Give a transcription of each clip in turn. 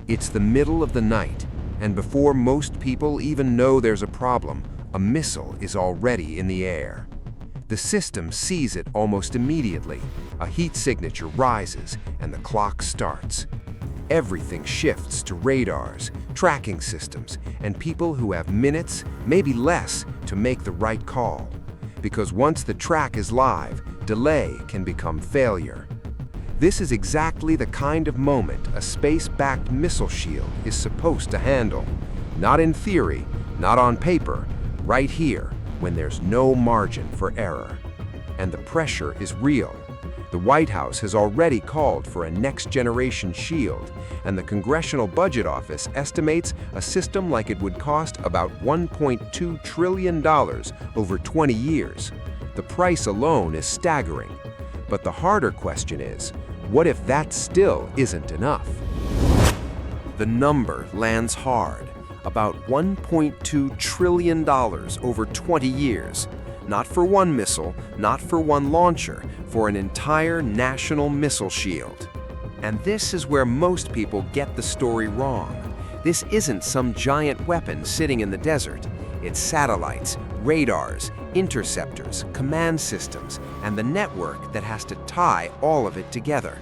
It's the middle of the night, and before most people even know there's a problem, a missile is already in the air. The system sees it almost immediately. A heat signature rises, and the clock starts. Everything shifts to radars, tracking systems, and people who have minutes, maybe less, to make the right call. Because once the track is live, delay can become failure. This is exactly the kind of moment a space-backed missile shield is supposed to handle. Not in theory, not on paper, right here, when there's no margin for error. And the pressure is real. The White House has already called for a next-generation shield, and the Congressional Budget Office estimates a system like it would cost about $1.2 trillion over 20 years. The price alone is staggering. But the harder question is, what if that still isn't enough? The number lands hard, about $1.2 trillion over 20 years. Not for one missile, not for one launcher, for an entire national missile shield. And this is where most people get the story wrong. This isn't some giant weapon sitting in the desert. It's satellites, radars, interceptors, command systems, and the network that has to tie all of it together.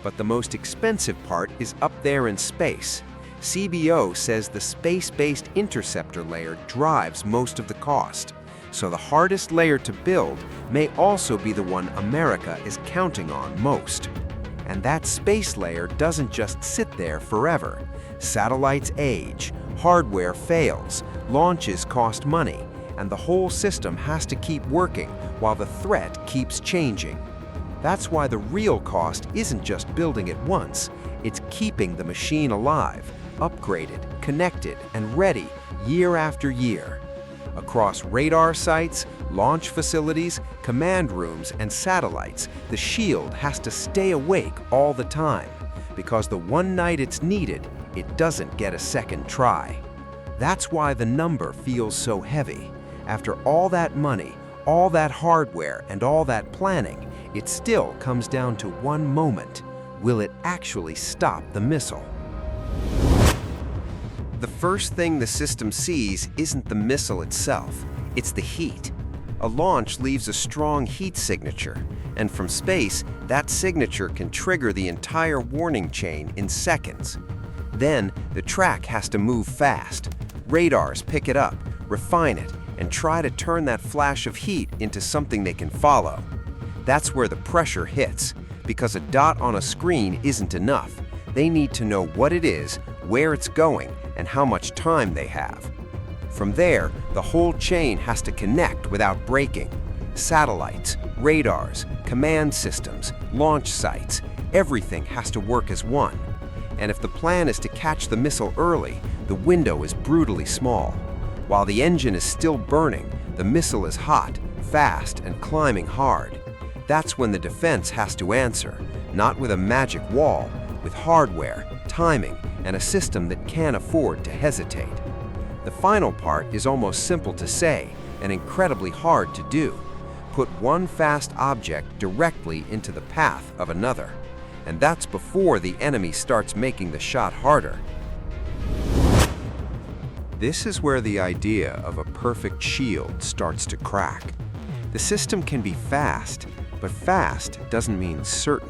But the most expensive part is up there in space. CBO says the space-based interceptor layer drives most of the cost. So the hardest layer to build may also be the one America is counting on most. And that space layer doesn't just sit there forever. Satellites age, hardware fails, launches cost money, and the whole system has to keep working while the threat keeps changing. That's why the real cost isn't just building it once, it's keeping the machine alive, upgraded, connected, and ready year after year. Across radar sites, launch facilities, command rooms, and satellites, the shield has to stay awake all the time, because the one night it's needed, it doesn't get a second try. That's why the number feels so heavy. After all that money, all that hardware, and all that planning, it still comes down to one moment. Will it actually stop the missile? The first thing the system sees isn't the missile itself, it's the heat. A launch leaves a strong heat signature, and from space, that signature can trigger the entire warning chain in seconds. Then, the track has to move fast. Radars pick it up, refine it, and try to turn that flash of heat into something they can follow. That's where the pressure hits, because a dot on a screen isn't enough. They need to know what it is, where it's going, and how much time they have. From there, the whole chain has to connect without breaking. Satellites, radars, command systems, launch sites, everything has to work as one. And if the plan is to catch the missile early, the window is brutally small. While the engine is still burning, the missile is hot, fast, and climbing hard. That's when the defense has to answer, not with a magic wall, with hardware, timing, and a system that can't afford to hesitate. The final part is almost simple to say and incredibly hard to do. Put one fast object directly into the path of another. And that's before the enemy starts making the shot harder. This is where the idea of a perfect shield starts to crack. The system can be fast, but fast doesn't mean certain.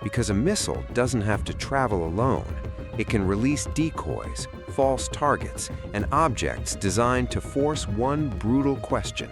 Because a missile doesn't have to travel alone. It can release decoys, false targets, and objects designed to force one brutal question.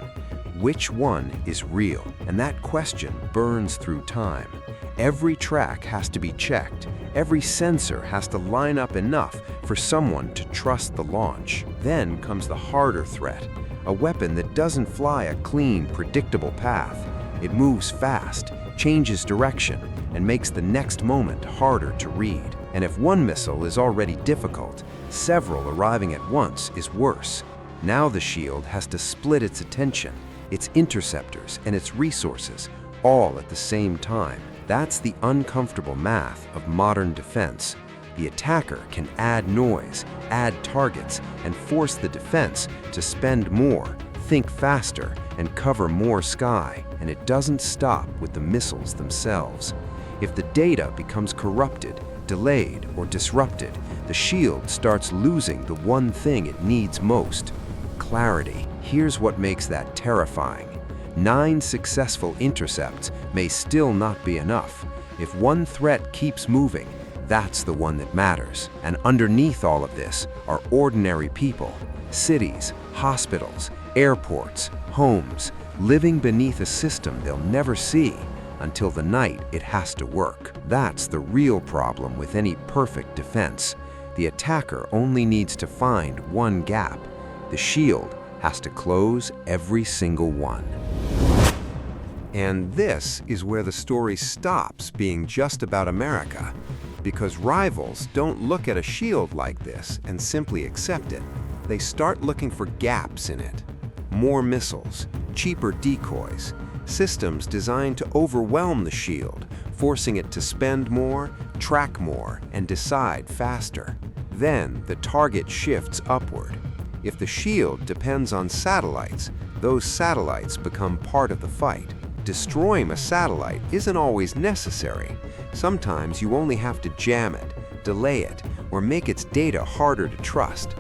Which one is real? And that question burns through time. Every track has to be checked. Every sensor has to line up enough for someone to trust the launch. Then comes the harder threat, a weapon that doesn't fly a clean, predictable path. It moves fast, changes direction, and makes the next moment harder to read. And if one missile is already difficult, several arriving at once is worse. Now the shield has to split its attention, its interceptors, and its resources, all at the same time. That's the uncomfortable math of modern defense. The attacker can add noise, add targets, and force the defense to spend more, think faster, and cover more sky. And it doesn't stop with the missiles themselves. If the data becomes corrupted, delayed, or disrupted, the shield starts losing the one thing it needs most: clarity. Here's what makes that terrifying. 9 successful intercepts may still not be enough. If one threat keeps moving, that's the one that matters. And underneath all of this are ordinary people, cities, hospitals, airports, homes, living beneath a system they'll never see until the night it has to work. That's the real problem with any perfect defense. The attacker only needs to find one gap. The shield has to close every single one. And this is where the story stops being just about America, because rivals don't look at a shield like this and simply accept it. They start looking for gaps in it. More missiles, cheaper decoys, systems designed to overwhelm the shield, forcing it to spend more, track more, and decide faster. Then the target shifts upward. If the shield depends on satellites, those satellites become part of the fight. Destroying a satellite isn't always necessary. Sometimes you only have to jam it, delay it, or make its data harder to trust.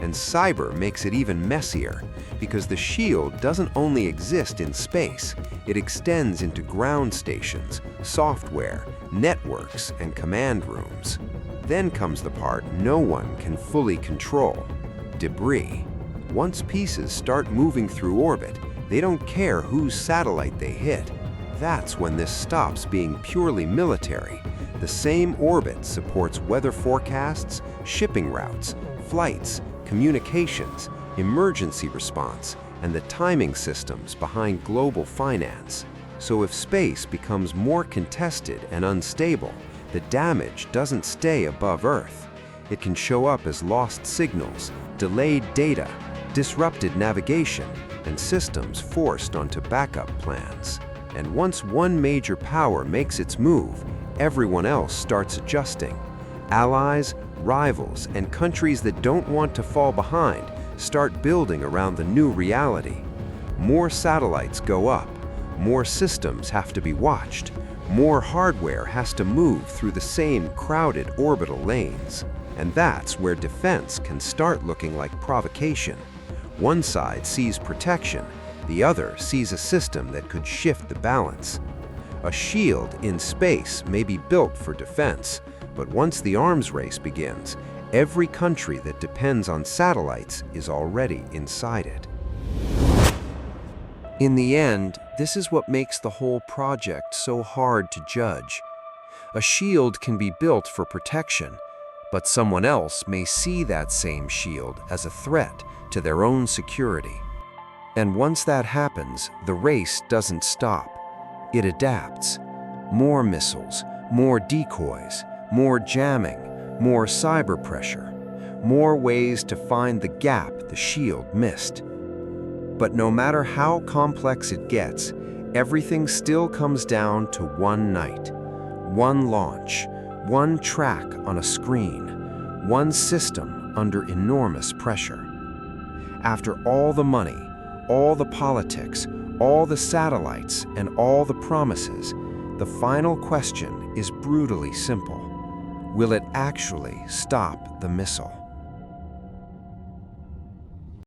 And cyber makes it even messier, because the shield doesn't only exist in space, it extends into ground stations, software, networks, and command rooms. Then comes the part no one can fully control: debris. Once pieces start moving through orbit, they don't care whose satellite they hit. That's when this stops being purely military. The same orbit supports weather forecasts, shipping routes, flights, communications, emergency response, and the timing systems behind global finance. So if space becomes more contested and unstable, the damage doesn't stay above Earth. It can show up as lost signals, delayed data, disrupted navigation, and systems forced onto backup plans. And once one major power makes its move, everyone else starts adjusting. Allies, rivals, and countries that don't want to fall behind start building around the new reality. More satellites go up, more systems have to be watched, more hardware has to move through the same crowded orbital lanes. And that's where defense can start looking like provocation. One side sees protection, the other sees a system that could shift the balance. A shield in space may be built for defense, but once the arms race begins, every country that depends on satellites is already inside it. In the end, this is what makes the whole project so hard to judge. A shield can be built for protection, but someone else may see that same shield as a threat to their own security. And once that happens, the race doesn't stop. It adapts. More missiles, more decoys, more jamming, more cyber pressure, more ways to find the gap the shield missed. But no matter how complex it gets, everything still comes down to one night, one launch, one track on a screen, one system under enormous pressure. After all the money, all the politics, all the satellites, and all the promises, the final question is brutally simple. Will it actually stop the missile?